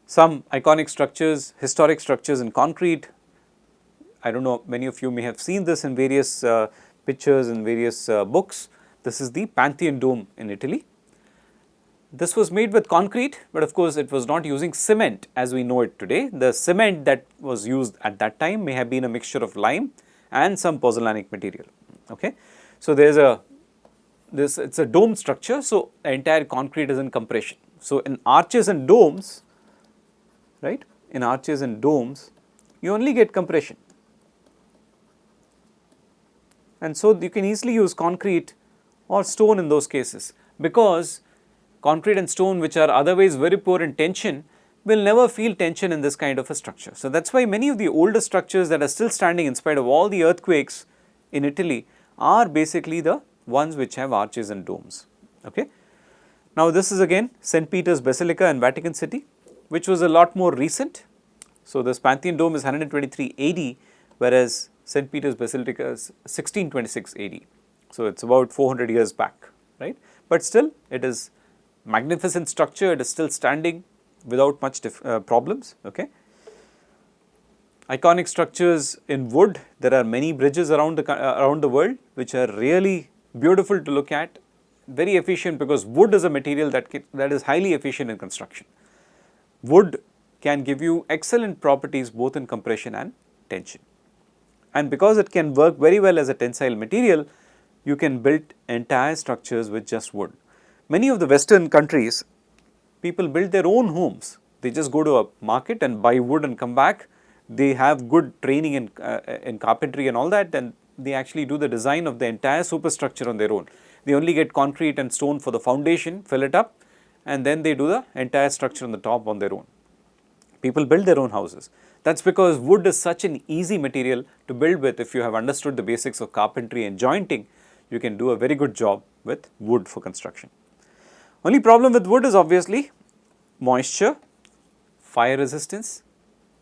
Some iconic structures, historic structures in concrete. I do not know, many of you may have seen this in various pictures in various books. This is the Pantheon Dome in Italy. This was made with concrete, but of course it was not using cement as we know it today. The cement that was used at that time may have been a mixture of lime and some pozzolanic material. Okay. So, there is it is a dome structure, so the entire concrete is in compression. So, in arches and domes, right, in arches and domes you only get compression, and so you can easily use concrete or stone in those cases, because concrete and stone, which are otherwise very poor in tension, will never feel tension in this kind of a structure. So, that is why many of the older structures that are still standing in spite of all the earthquakes in Italy are basically the ones which have arches and domes. Okay. Now, this is again St. Peter's Basilica in Vatican City, which was a lot more recent. So, this Pantheon Dome is 123 AD, whereas St. Peter's Basilica is 1626 AD. So, it is about 400 years back, right, but still it is magnificent structure, it is still standing without much problems. Okay. Iconic structures in wood, there are many bridges around the world which are really beautiful to look at, very efficient, because wood is a material that is highly efficient in construction. Wood can give you excellent properties both in compression and tension, and because it can work very well as a tensile material, you can build entire structures with just wood. Many of the Western countries, people build their own homes. They just go to a market and buy wood and come back. They have good training in carpentry and all that, and they actually do the design of the entire superstructure on their own. They only get concrete and stone for the foundation, fill it up, and then they do the entire structure on the top on their own. People build their own houses. That is because wood is such an easy material to build with. If you have understood the basics of carpentry and jointing, you can do a very good job with wood for construction. Only problem with wood is obviously moisture, fire resistance.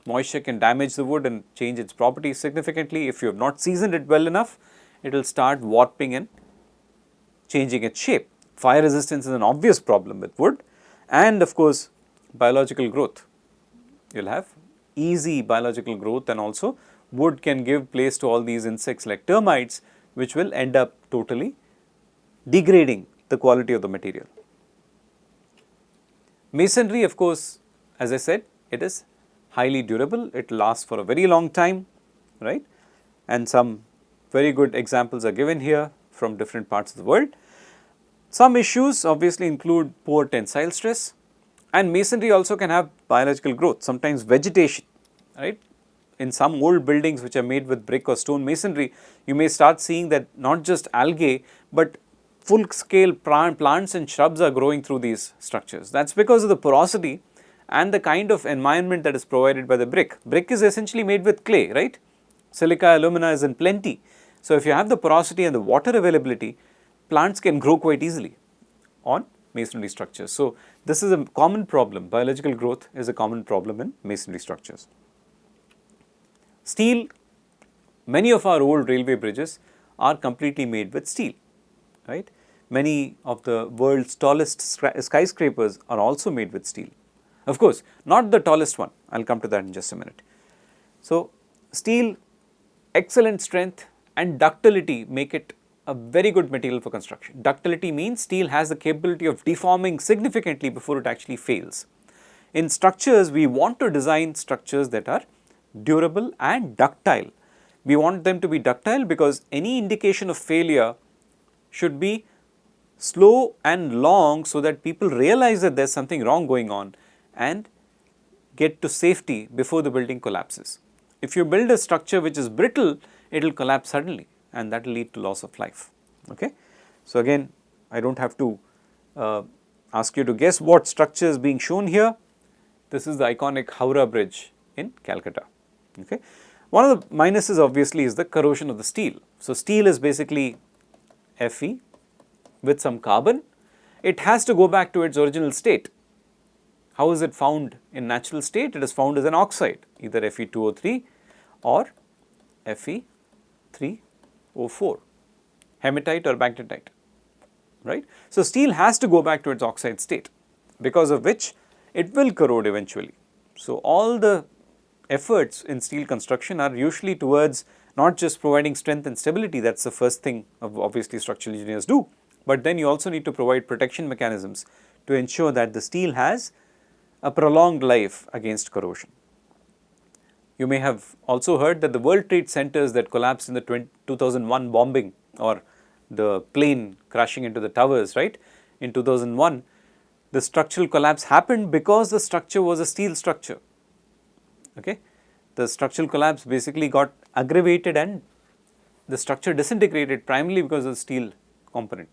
Moisture can damage the wood and change its properties significantly. If you have not seasoned it well enough, it will start warping and changing its shape. Fire resistance is an obvious problem with wood, and of course biological growth. You will have easy biological growth, and also wood can give place to all these insects like termites, which will end up totally degrading the quality of the material. Masonry, of course, as I said, it is highly durable, it lasts for a very long time, right, and some very good examples are given here from different parts of the world. Some issues obviously include poor tensile stress, and masonry also can have biological growth, sometimes vegetation, right. In some old buildings which are made with brick or stone masonry, you may start seeing that not just algae, but full scale plants and shrubs are growing through these structures. That is because of the porosity and the kind of environment that is provided by the brick. Brick is essentially made with clay, right. Silica, alumina is in plenty. So, if you have the porosity and the water availability, plants can grow quite easily on masonry structures. So, this is a common problem. Biological growth is a common problem in masonry structures. Steel, many of our old railway bridges are completely made with steel, right. Many of the world's tallest skyscrapers are also made with steel. Of course, not the tallest one, I will come to that in just a minute. So, steel, excellent strength and ductility make it a very good material for construction. Ductility means steel has the capability of deforming significantly before it actually fails. In structures, we want to design structures that are durable and ductile. We want them to be ductile because any indication of failure should be slow and long, so that people realize that there is something wrong going on and get to safety before the building collapses. If you build a structure which is brittle, it will collapse suddenly, and that will lead to loss of life. Okay. So, again, I do not have to ask you to guess what structure is being shown here. This is the iconic Howrah Bridge in Calcutta. Okay. One of the minuses obviously is the corrosion of the steel. So, steel is basically Fe with some carbon. It has to go back to its original state. How is it found in natural state? It is found as an oxide, either Fe2O3 or Fe3O4, hematite or magnetite, right. So, steel has to go back to its oxide state, because of which it will corrode eventually. So, all the efforts in steel construction are usually towards not just providing strength and stability, that is the first thing obviously structural engineers do, but then you also need to provide protection mechanisms to ensure that the steel has a prolonged life against corrosion. You may have also heard that the World Trade Centers that collapsed in the 2001 bombing, or the plane crashing into the towers, right, in 2001, the structural collapse happened because the structure was a steel structure. Okay. The structural collapse basically got aggravated and the structure disintegrated primarily because of the steel component.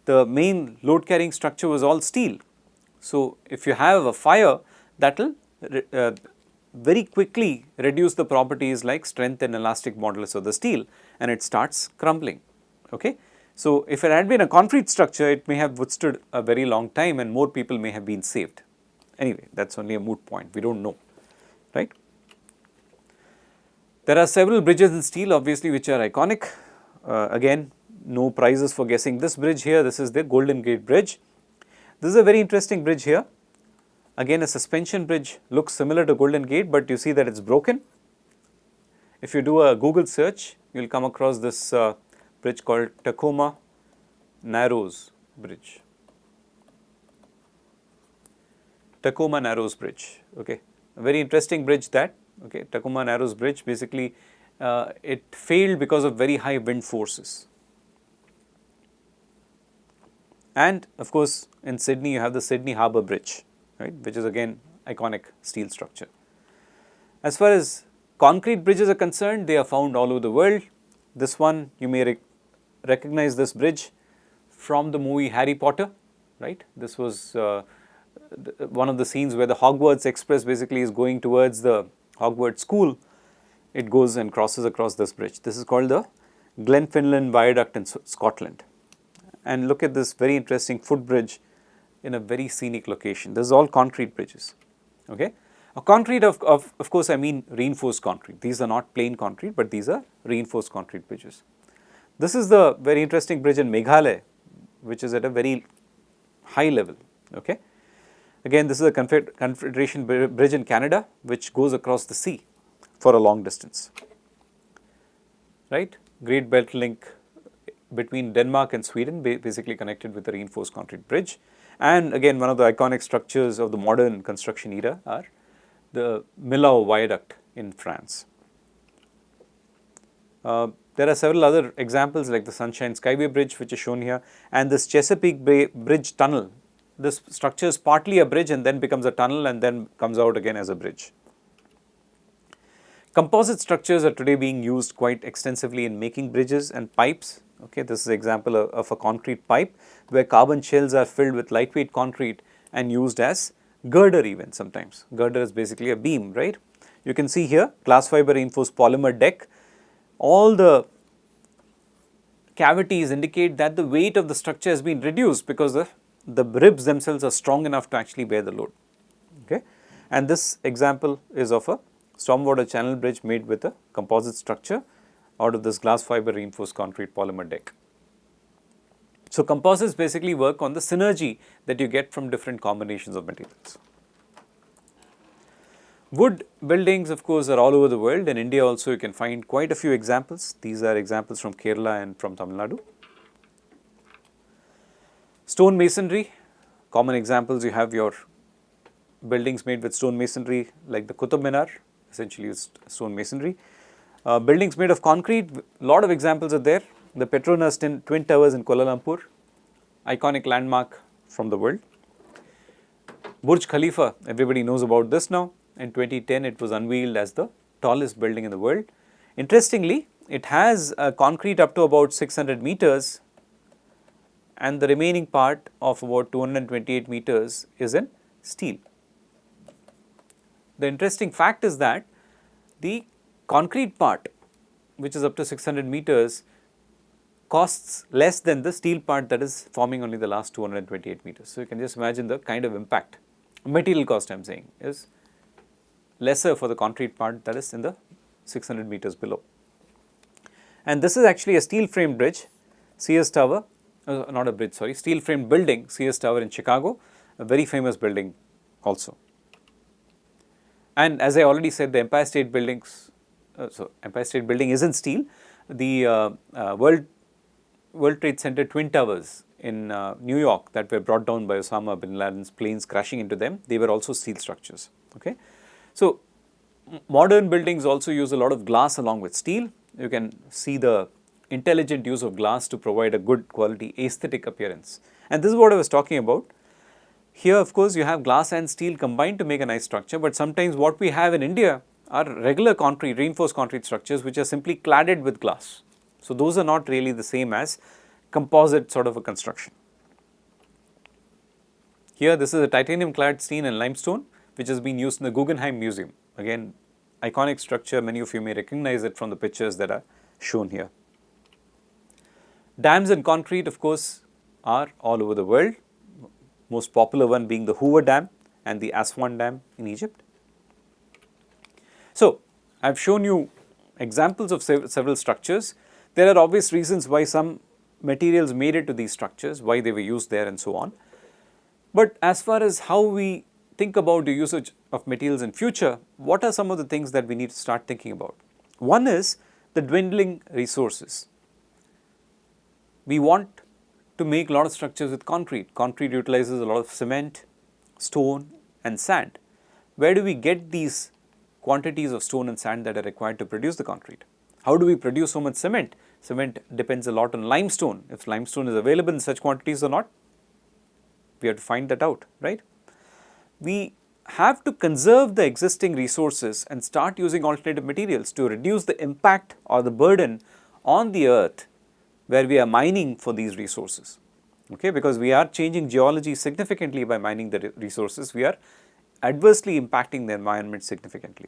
The main load carrying structure was all steel. So, if you have a fire, that will very quickly reduce the properties like strength and elastic modulus of the steel, and it starts crumbling. Okay. So, if it had been a concrete structure, it may have withstood a very long time and more people may have been saved. Anyway, that is only a moot point, we do not know, right. There are several bridges in steel obviously which are iconic. Again, no prizes for guessing this bridge here. This is the Golden Gate Bridge. This is a very interesting bridge here. Again, a suspension bridge, looks similar to Golden Gate, but you see that it is broken. If you do a Google search, you will come across this bridge called Tacoma Narrows Bridge. Tacoma Narrows Bridge, okay. A very interesting bridge that, okay, Tacoma Narrows Bridge, basically it failed because of very high wind forces. And of course, in Sydney you have the Sydney Harbour Bridge, right, which is again iconic steel structure. As far as concrete bridges are concerned, they are found all over the world. This one, you may recognize this bridge from the movie Harry Potter, right. This was one of the scenes where the Hogwarts Express basically is going towards the Hogwarts school. It goes and crosses across this bridge. This is called the Glenfinland Viaduct in Scotland. And look at this very interesting footbridge in a very scenic location. This is all concrete bridges, okay. A concrete of course I mean reinforced concrete. These are not plain concrete, but these are reinforced concrete bridges. This is the very interesting bridge in Meghalaya, which is at a very high level, okay. Again, this is a Confederation Bridge in Canada, which goes across the sea for a long distance, right. Great Belt Link between Denmark and Sweden, basically connected with a reinforced concrete bridge. And again, one of the iconic structures of the modern construction era are the Millau Viaduct in France. There are several other examples like the Sunshine Skyway Bridge, which is shown here, and this Chesapeake Bay Bridge tunnel. This structure is partly a bridge and then becomes a tunnel and then comes out again as a bridge. Composite structures are today being used quite extensively in making bridges and pipes. Okay, this is an example of a concrete pipe where carbon shells are filled with lightweight concrete and used as girder even sometimes. Girder is basically a beam, right. You can see here glass fiber reinforced polymer deck. All the cavities indicate that the weight of the structure has been reduced because the ribs themselves are strong enough to actually bear the load, okay. And this example is of a stormwater channel bridge made with a composite structure out of this glass fiber reinforced concrete polymer deck. So, composites basically work on the synergy that you get from different combinations of materials. Wood buildings of course are all over the world. In India also you can find quite a few examples. These are examples from Kerala and from Tamil Nadu. Stone masonry, common examples, you have your buildings made with stone masonry like the Qutub Minar, essentially is stone masonry. Buildings made of concrete, lot of examples are there. The Petronas Twin Towers in Kuala Lumpur, iconic landmark from the world. Burj Khalifa, everybody knows about this now. In 2010 it was unveiled as the tallest building in the world. Interestingly, it has concrete up to about 600 meters and the remaining part of about 228 meters is in steel. The interesting fact is that the concrete part, which is up to 600 meters, costs less than the steel part that is forming only the last 228 meters. So, you can just imagine the kind of impact. Material cost I am saying is lesser for the concrete part that is in the 600 meters below. And this is actually a steel framed bridge, Sears Tower, not a bridge, sorry, steel framed building, Sears Tower in Chicago, a very famous building also. And as I already said, the Empire State Buildings, so Empire State Building isn't steel. The World Trade Center Twin Towers in New York that were brought down by Osama bin Laden's planes crashing into them, they were also steel structures. Okay, so modern buildings also use a lot of glass along with steel. You can see the intelligent use of glass to provide a good quality aesthetic appearance. And this is what I was talking about. Here, of course, you have glass and steel combined to make a nice structure, but sometimes what we have in India are regular concrete, reinforced concrete structures which are simply cladded with glass. So, those are not really the same as composite sort of a construction. Here, this is a titanium clad steel and limestone which has been used in the Guggenheim Museum. Again, iconic structure, many of you may recognize it from the pictures that are shown here. Dams and concrete, of course, are all over the world. Most popular one being the Hoover Dam and the Aswan Dam in Egypt. So, I have shown you examples of several structures. There are obvious reasons why some materials made it to these structures, why they were used there and so on. But as far as how we think about the usage of materials in future, what are some of the things that we need to start thinking about? One is the dwindling resources. We want to make a lot of structures with concrete. Concrete utilizes a lot of cement, stone and sand. Where do we get these quantities of stone and sand that are required to produce the concrete? How do we produce so much cement? Cement depends a lot on limestone. If limestone is available in such quantities or not, we have to find that out, right? We have to conserve the existing resources and start using alternative materials to reduce the impact or the burden on the earth where we are mining for these resources, okay, because we are changing geology significantly by mining the resources, we are adversely impacting the environment significantly.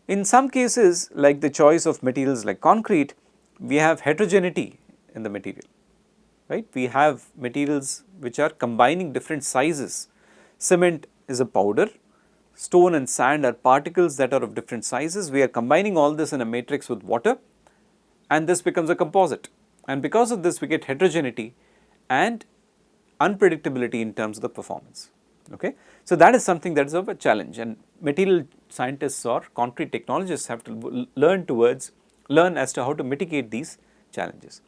In some cases, like the choice of materials like concrete, we have heterogeneity in the material, right? We have materials which are combining different sizes. Cement is a powder, stone and sand are particles that are of different sizes. We are combining all this in a matrix with water, and this becomes a composite, and because of this we get heterogeneity and unpredictability in terms of the performance. Okay? So, that is something that is of a challenge, and material scientists or concrete technologists have to learn as to how to mitigate these challenges.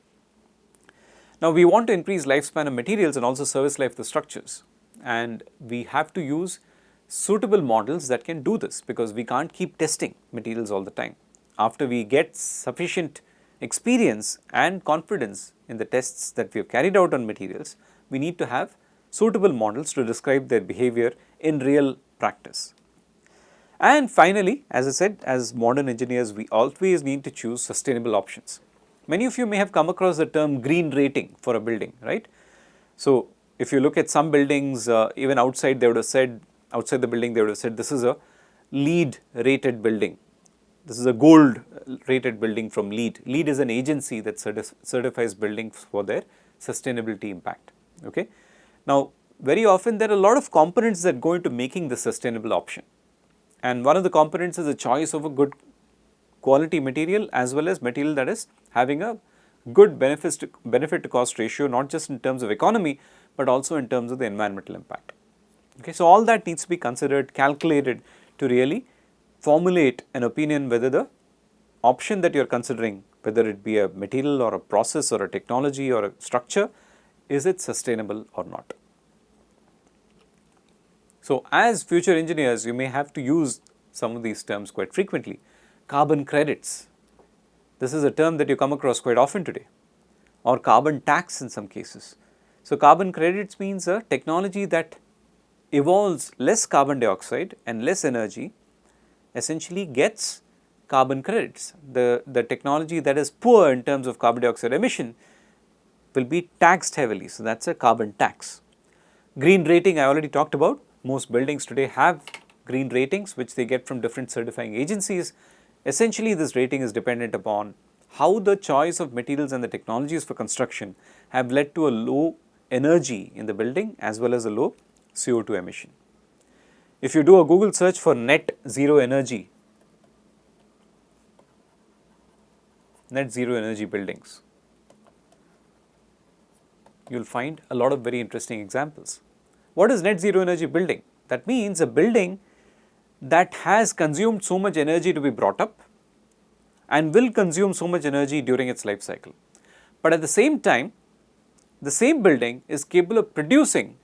Now, we want to increase lifespan of materials and also service life of the structures, and we have to use suitable models that can do this, because we can't keep testing materials all the time. After we get sufficient experience and confidence in the tests that we have carried out on materials, we need to have suitable models to describe their behavior in real practice. And finally, as I said, as modern engineers, we always need to choose sustainable options. Many of you may have come across the term green rating for a building, right? So, if you look at some buildings, even outside they would have said, outside the building they would have said this is a LEED rated building. This is a gold rated building from LEED. LEED is an agency that certifies buildings for their sustainability impact. Okay? Now, very often there are a lot of components that go into making the sustainable option, and one of the components is the choice of a good quality material as well as material that is having a good benefit to cost ratio, not just in terms of economy but also in terms of the environmental impact. Okay? So, all that needs to be considered, calculated to really formulate an opinion whether the option that you are considering, whether it be a material or a process or a technology or a structure, is it sustainable or not. So, as future engineers, you may have to use some of these terms quite frequently. Carbon credits, this is a term that you come across quite often today, or carbon tax in some cases. So, carbon credits means a technology that evolves less carbon dioxide and less energy essentially gets carbon credits. The technology that is poor in terms of carbon dioxide emission will be taxed heavily. So, that is a carbon tax. Green rating I already talked about. Most buildings today have green ratings which they get from different certifying agencies. Essentially, this rating is dependent upon how the choice of materials and the technologies for construction have led to a low energy in the building as well as a low CO2 emission. If you do a Google search for net zero energy buildings, you will find a lot of very interesting examples. What is net zero energy building? That means a building that has consumed so much energy to be brought up and will consume so much energy during its life cycle. But at the same time, the same building is capable of producing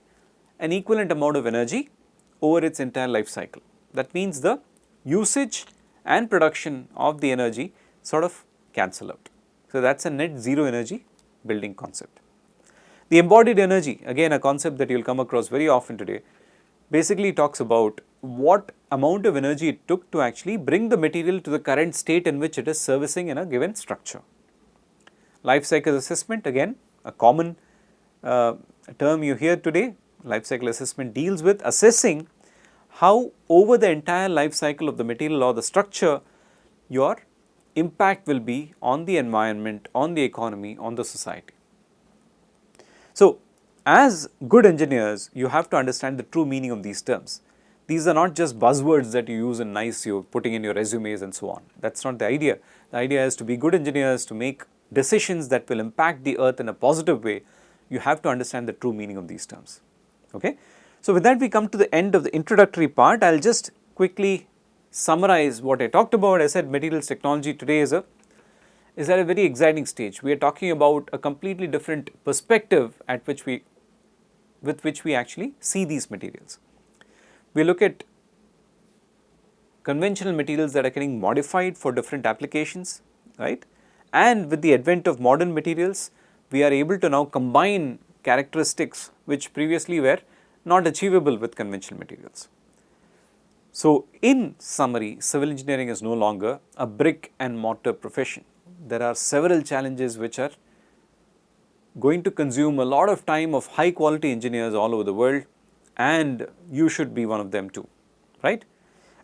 an equivalent amount of energy over its entire life cycle. That means the usage and production of the energy sort of cancel out. So, that is a net zero energy building concept. The embodied energy, again a concept that you will come across very often today, basically talks about what amount of energy it took to actually bring the material to the current state in which it is servicing in a given structure. Life cycle assessment, again a common term you hear today. Life cycle assessment deals with assessing how over the entire life cycle of the material or the structure your impact will be on the environment, on the economy, on the society. So, as good engineers, you have to understand the true meaning of these terms. These are not just buzzwords that you use and nice you're putting in your resumes and so on. That's not the idea. The idea is to be good engineers, to make decisions that will impact the earth in a positive way. You have to understand the true meaning of these terms. Okay? So, with that we come to the end of the introductory part. I will just quickly summarize what I talked about. I said materials technology today is at a very exciting stage. We are talking about a completely different perspective with which we actually see these materials. We look at conventional materials that are getting modified for different applications, right? And with the advent of modern materials, we are able to now combine characteristics which previously were not achievable with conventional materials. So, in summary, civil engineering is no longer a brick and mortar profession. There are several challenges which are going to consume a lot of time of high quality engineers all over the world, and you should be one of them too, right?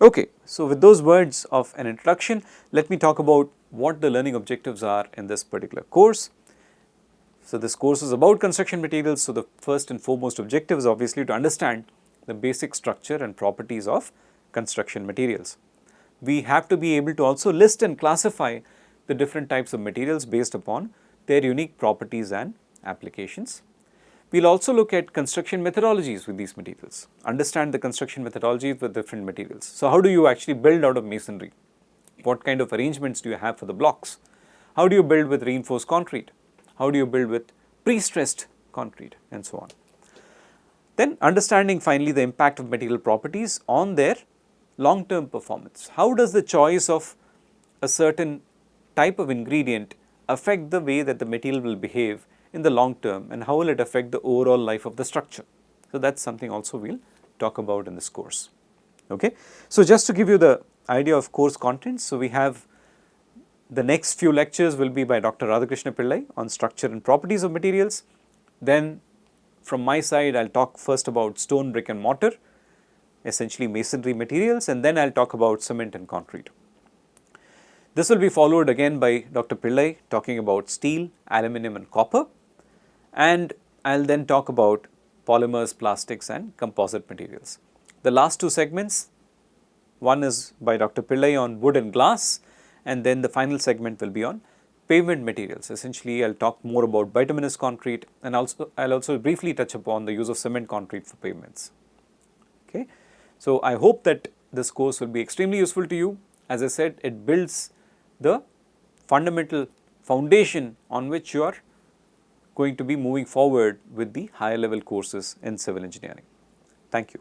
Okay, so with those words of an introduction, let me talk about what the learning objectives are in this particular course. So, this course is about construction materials. So, the first and foremost objective is obviously to understand the basic structure and properties of construction materials. We have to be able to also list and classify the different types of materials based upon their unique properties and applications. We will also look at construction methodologies with these materials, understand the construction methodologies with different materials. So, how do you actually build out of masonry? What kind of arrangements do you have for the blocks? How do you build with reinforced concrete? How do you build with pre-stressed concrete, and so on. Then understanding finally the impact of material properties on their long-term performance. How does the choice of a certain type of ingredient affect the way that the material will behave in the long term, and how will it affect the overall life of the structure? So, that is something also we will talk about in this course. Okay. So, just to give you the idea of course contents, so we have the next few lectures will be by Dr. Radhakrishna Pillai on structure and properties of materials. Then from my side, I will talk first about stone, brick and mortar, essentially masonry materials, and then I will talk about cement and concrete. This will be followed again by Dr. Pillai talking about steel, aluminum and copper, and I will then talk about polymers, plastics and composite materials. The last two segments, one is by Dr. Pillai on wood and glass, and then the final segment will be on pavement materials. Essentially, I will talk more about bituminous concrete, and I will also briefly touch upon the use of cement concrete for pavements. Okay. So, I hope that this course will be extremely useful to you. As I said, it builds the fundamental foundation on which you are going to be moving forward with the higher level courses in civil engineering. Thank you.